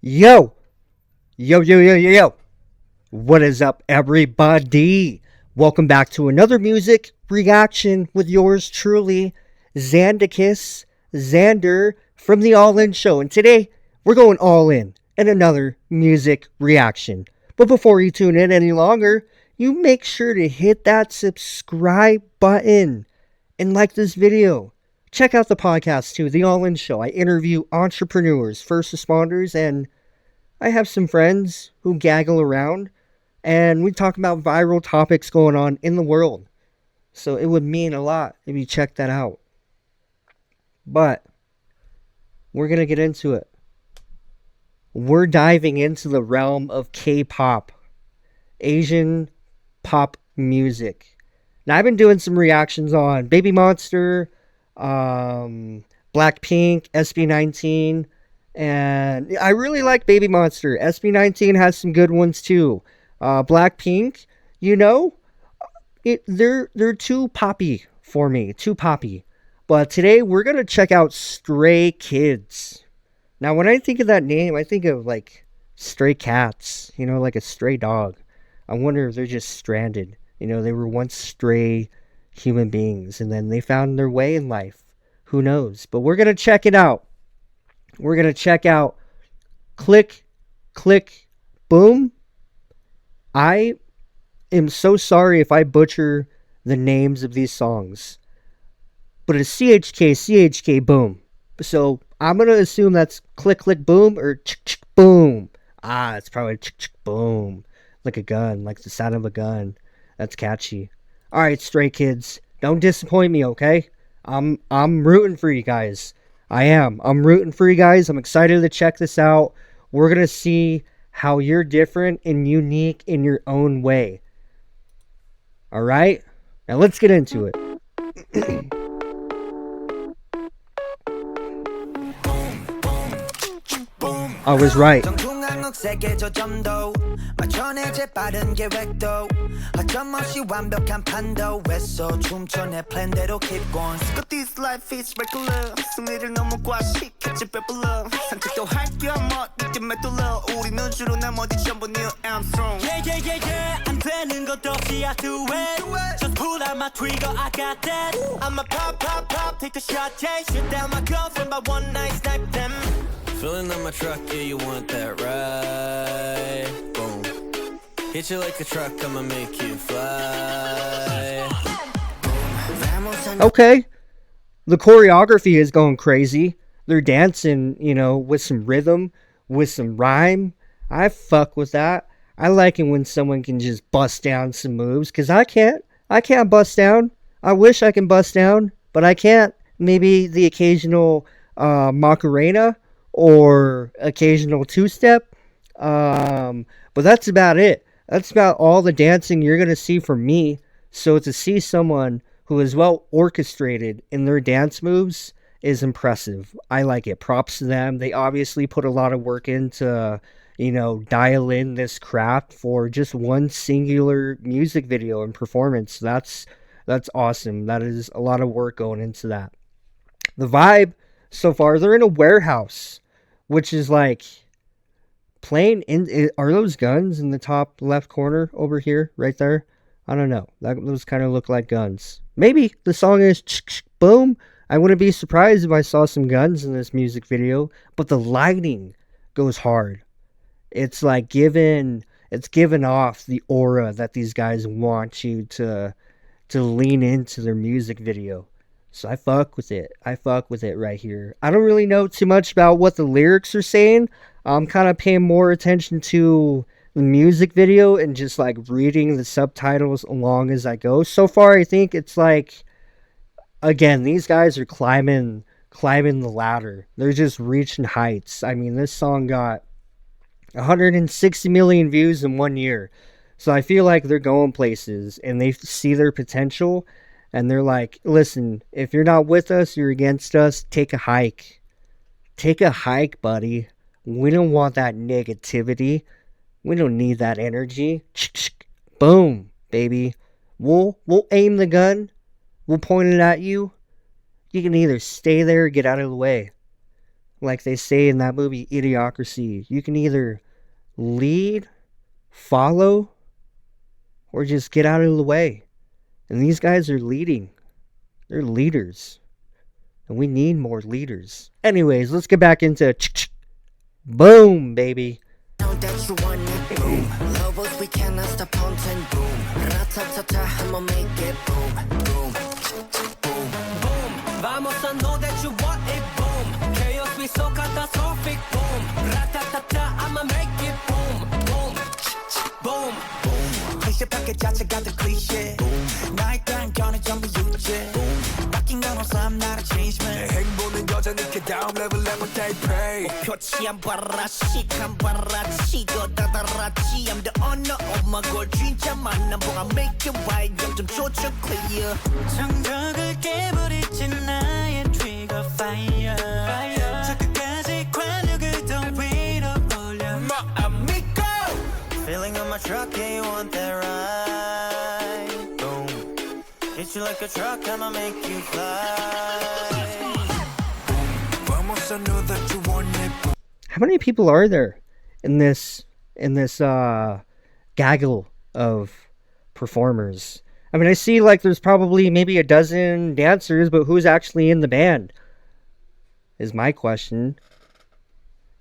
Yo, yo. What is up, everybody? Welcome back to another music reaction with yours truly, Xandicus, Xander from the All In Show. And today, we're going all in another music reaction. But before you tune in any longer, you make sure to hit that subscribe button and like this video. Check out the podcast too, The All In Show. I interview entrepreneurs, first responders, and I have some friends who gaggle around, and we talk about viral topics going on in the world. So it would mean a lot if you check that out. But we're going to get into it. We're diving into the realm of K-pop, Asian pop music. Now, I've been doing some reactions on Baby Monster, Blackpink, SB19, and I really like Baby Monster. SB19 has some good ones too. Blackpink, they're too poppy for me, too poppy. But today we're gonna check out Stray Kids. Now, when I think of that name, I think of like stray cats, like a stray dog. I wonder if they're just stranded. They were once stray human beings, and then they found their way in life. Who knows? But we're going to check it out. We're going to check out Chk Chk Boom. I am so sorry if I butcher the names of these songs, but it's CHK Boom. So I'm going to assume that's Chk Chk Boom or Chk Chk Boom. It's probably Chk Chk Boom. Like a gun, like the sound of a gun. That's catchy. Alright, Stray Kids, don't disappoint me, okay? I'm rooting for you guys. I'm rooting for you guys. I'm excited to check this out. We're going to see how you're different and unique in your own way. Alright? Now let's get into it. I was right. 맞춰내제 빠른 계획도 어쩌없이 완벽한 판도 왜서 춤춰 내 플랜대로 keep going But this life is regular 승리를 너무 과식했지 배불러 산책도 할게 뭐 이쯤에 뚫려 우리는 주로 나머지 전부 Neil Armstrong Yeah 안 되는 것 없이 I do it Just pull out my trigger I got that I'ma pop take the shot yeah Shoot down my girlfriend by one night snipe them Feeling on my truck, yeah, you want that ride? Boom. Hit you like a truck, I'ma make you fly. Okay. The choreography is going crazy. They're dancing, with some rhythm, with some rhyme. I fuck with that. I like it when someone can just bust down some moves, because I can't bust down. I wish I can bust down, but I can't. Maybe the occasional Macarena or occasional two-step, but that's about it. That's about all the dancing you're going to see from me. So to see someone who is well orchestrated in their dance moves is impressive. I like it. Props to them. They obviously put a lot of work into, dial in this craft for just one singular music video and performance. That's awesome. That is a lot of work going into that. The vibe so far, they're in a warehouse, which is like plain in. Are those guns in the top left corner over here, right there? I don't know. Those kind of look like guns. Maybe the song is Chk Chk Boom. I wouldn't be surprised if I saw some guns in this music video. But the lighting goes hard. It's like giving off the aura that these guys want you to lean into their music video. So I fuck with it. Right here. I don't really know too much about what the lyrics are saying. I'm kind of paying more attention to the music video and just like reading the subtitles along as I go. So far, I think it's like, again, these guys are climbing the ladder. They're just reaching heights. I mean, this song got 160 million views in 1 year. So I feel like they're going places and they see their potential. And they're like, listen, if you're not with us, you're against us, take a hike. Take a hike, buddy. We don't want that negativity. We don't need that energy. Boom, baby. We'll aim the gun. We'll point it at you. You can either stay there or get out of the way. Like they say in that movie Idiocracy, you can either lead, follow, or just get out of the way. And these guys are leading. They're leaders. And we need more leaders. Anyways, let's get back into Chk Chk Boom, baby. Boom. Lobos, we cannot stop counting. Boom. Ratatata, I'ma make it boom. Boom. Boom. Boom. Vamos, I know that you want it. Boom. Chaos be so catastrophic. Boom. Ratatata, I'ma make it boom. Boom. Boom. Boom. 클리셰 파켓 자체가 더 클리셰. Boom. 나의 딴 견해 전부 유죄. Boom. 바뀐 건 없어, I'm not a change man. 내 행보는 여전히 그 다음 레벨 레벨 대패. 목표치 안 봐라, 시간 봐라, 치고 다다라치. I'm the owner of my goal. 진짜 만남 보고 make it right. 점점 조절 clear. 정적을 깨버리지 나의 trigger fire. 저 끝까지 관역을 더 위로 올려. My amigo. Feeling on my truck, yeah, you want that ride. Boom. Hit you like a truck, I'ma make you fly. Vamos, I know that you want it. How many people are there in this gaggle of performers? I mean, I see like there's probably maybe a dozen dancers, but who's actually in the band is my question.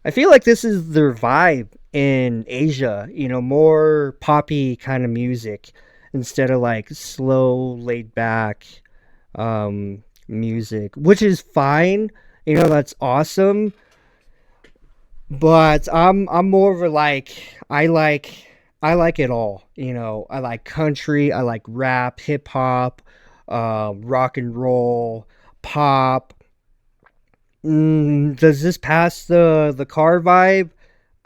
I feel like this is their vibe in Asia, you know, more poppy kind of music instead of like slow, laid back music, which is fine. You know, that's awesome. But I'm more of a like I like it all. You know, I like country, I like rap, hip hop, rock and roll, pop. Does this pass the car vibe?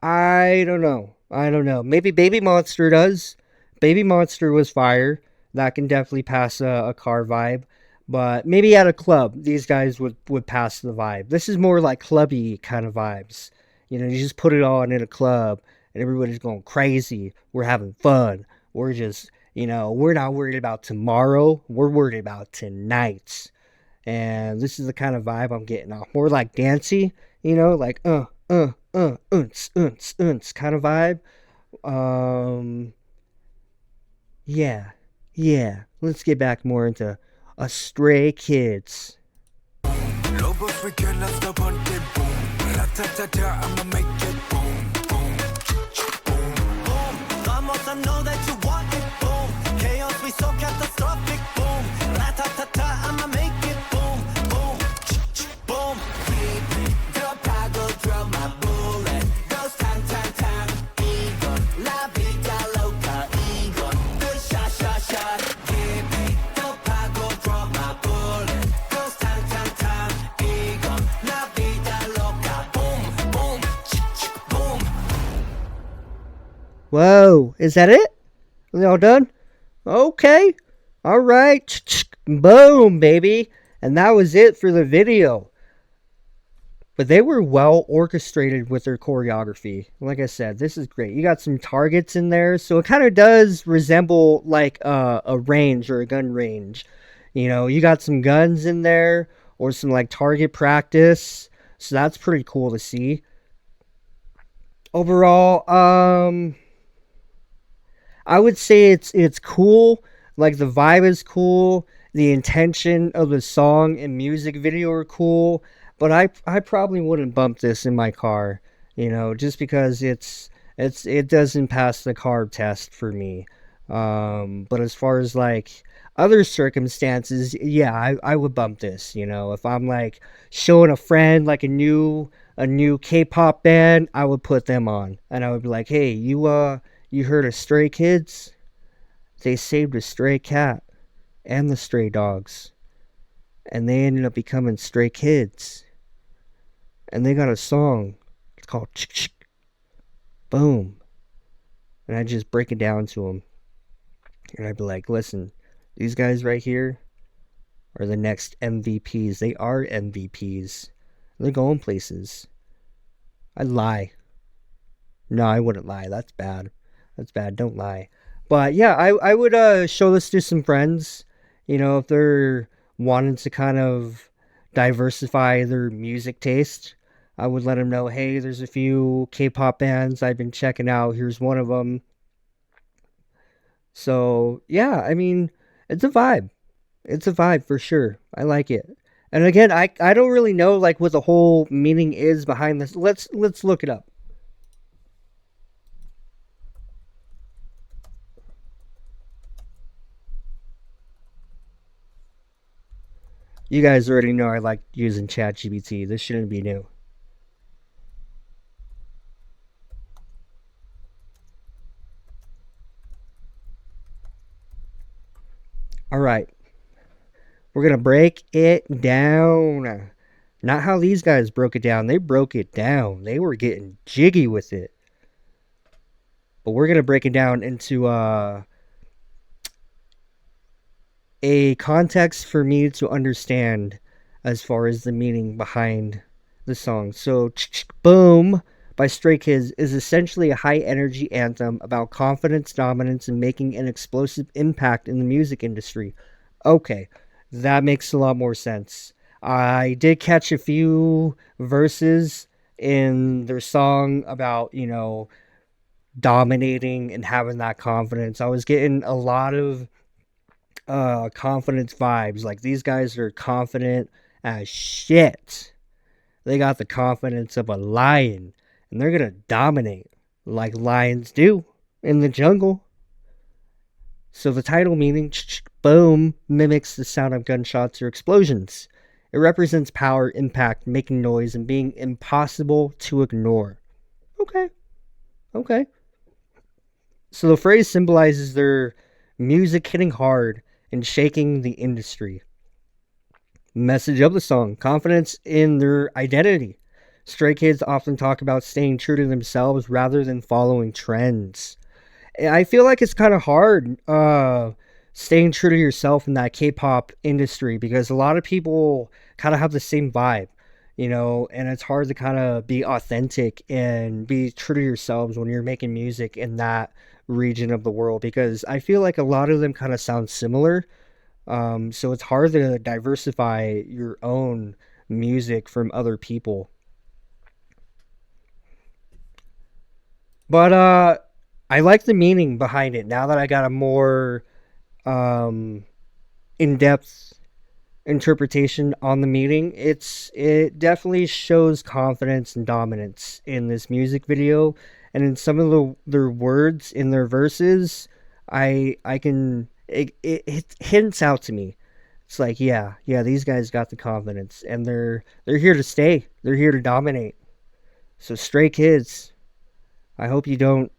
I don't know. Maybe Baby Monster does. Baby Monster was fire. That can definitely pass a car vibe. But maybe at a club, these guys would pass the vibe. This is more like clubby kind of vibes. You know, you just put it on in a club and everybody's going crazy. We're having fun. We're just, you know, we're not worried about tomorrow. We're worried about tonight. And this is the kind of vibe I'm getting off. More like dancey, you know, like kind of vibe. Yeah. Let's get back more into Stray Kids. Lobos, we cannot stop on it, boom. Ratatata, I'ma make it boom, boom, boom, boom. Vamos, I know that you want it, boom. Chaos, we so catastrophic, boom. Ratatata, I'ma make it boom, boom, boom. Drop, I go drop my bullet. Goes tang, tang, tang. Egon, la vida loca, Egon. Good shot, shot, shot. Give me, drop, I go drop my bullet. Goes tang, tang, tang. Egon, la vida loca. Boom, boom, boom. Whoa, is that it? Are they all done? Okay. All right. Boom, baby. And that was it for the video. But they were well orchestrated with their choreography. Like I said, this is great. You got some targets in there. So it kind of does resemble like a range or a gun range. You know, you got some guns in there or some like target practice. So that's pretty cool to see. Overall, I would say it's cool. Like the vibe is cool. The intention of the song and music video are cool. But I probably wouldn't bump this in my car, you know, just because it doesn't pass the carb test for me. But as far as like other circumstances, yeah, I would bump this, you know. If I'm like showing a friend like a new K-pop band, I would put them on. And I would be like, "Hey, you heard of Stray Kids? They saved a stray cat and the stray dogs. And they ended up becoming Stray Kids. And they got a song. It's called Chk Chk Boom." And I just break it down to them. And I'd be like, "Listen, these guys right here are the next MVPs. They are MVPs. They're going places." I'd lie. No, I wouldn't lie. That's bad. Don't lie. But yeah, I would show this to some friends. You know, if they're wanting to kind of diversify their music taste. I would let him know, hey, there's a few K-pop bands I've been checking out. Here's one of them. So yeah, I mean, it's a vibe. It's a vibe for sure. I like it. And again, I don't really know like what the whole meaning is behind this. Let's look it up. You guys already know I like using ChatGPT. This shouldn't be new. All right, we're gonna break it down. Not how these guys broke it down. They broke it down. They were getting jiggy with it. But we're gonna break it down into a context for me to understand as far as the meaning behind the song. So, Chk Chk Boom by Stray Kids is essentially a high energy anthem about confidence, dominance, and making an explosive impact in the music industry. Okay, that makes a lot more sense. I did catch a few verses in their song about, dominating and having that confidence. I was getting a lot of confidence vibes. Like these guys are confident as shit. They got the confidence of a lion, and they're gonna dominate like lions do in the jungle. So the title meaning boom mimics the sound of gunshots or explosions. It represents power, impact, making noise, and being impossible to ignore. Okay, okay. So the phrase symbolizes their music hitting hard and shaking the industry. Message of the song: confidence in their identity. Stray Kids often talk about staying true to themselves rather than following trends. I feel like it's kind of hard staying true to yourself in that K-pop industry because a lot of people kind of have the same vibe, and it's hard to kind of be authentic and be true to yourselves when you're making music in that region of the world because I feel like a lot of them kind of sound similar. So it's hard to diversify your own music from other people. But I like the meaning behind it now that I got a more um, in-depth interpretation on the meaning. It definitely shows confidence and dominance in this music video, and in some of their words in their verses, I can it hints out to me. It's like yeah, these guys got the confidence, and they're here to stay. They're here to dominate. So Stray Kids, I hope you don't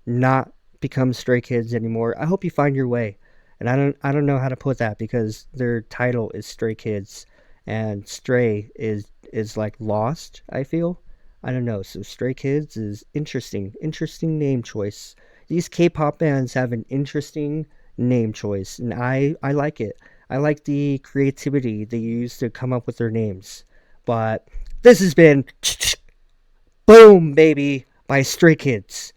not become Stray Kids anymore. I hope you find your way. And I don't know how to put that because their title is Stray Kids and Stray is like lost, I feel. I don't know. So Stray Kids is interesting. Interesting name choice. These K-pop bands have an interesting name choice and I like it. I like the creativity they use to come up with their names. But this has been Boom Baby by Stray Kids.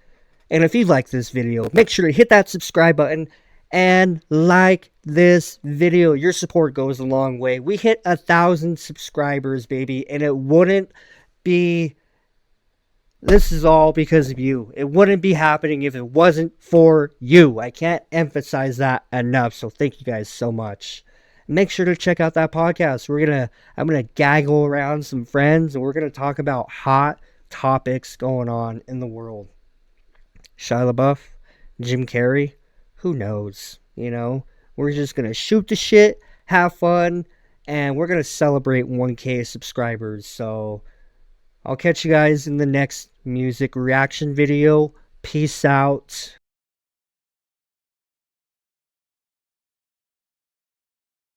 And if you like this video, make sure to hit that subscribe button and like this video. Your support goes a long way. We hit 1,000 subscribers, baby, and it wouldn't be. This is all because of you. It wouldn't be happening if it wasn't for you. I can't emphasize that enough. So thank you guys so much. Make sure to check out that podcast. I'm gonna gaggle around some friends, and we're gonna talk about hot topics going on in the world. Shia LaBeouf, Jim Carrey, who knows? We're just gonna shoot the shit, have fun, and we're gonna celebrate 1K subscribers. So I'll catch you guys in the next music reaction video. Peace out.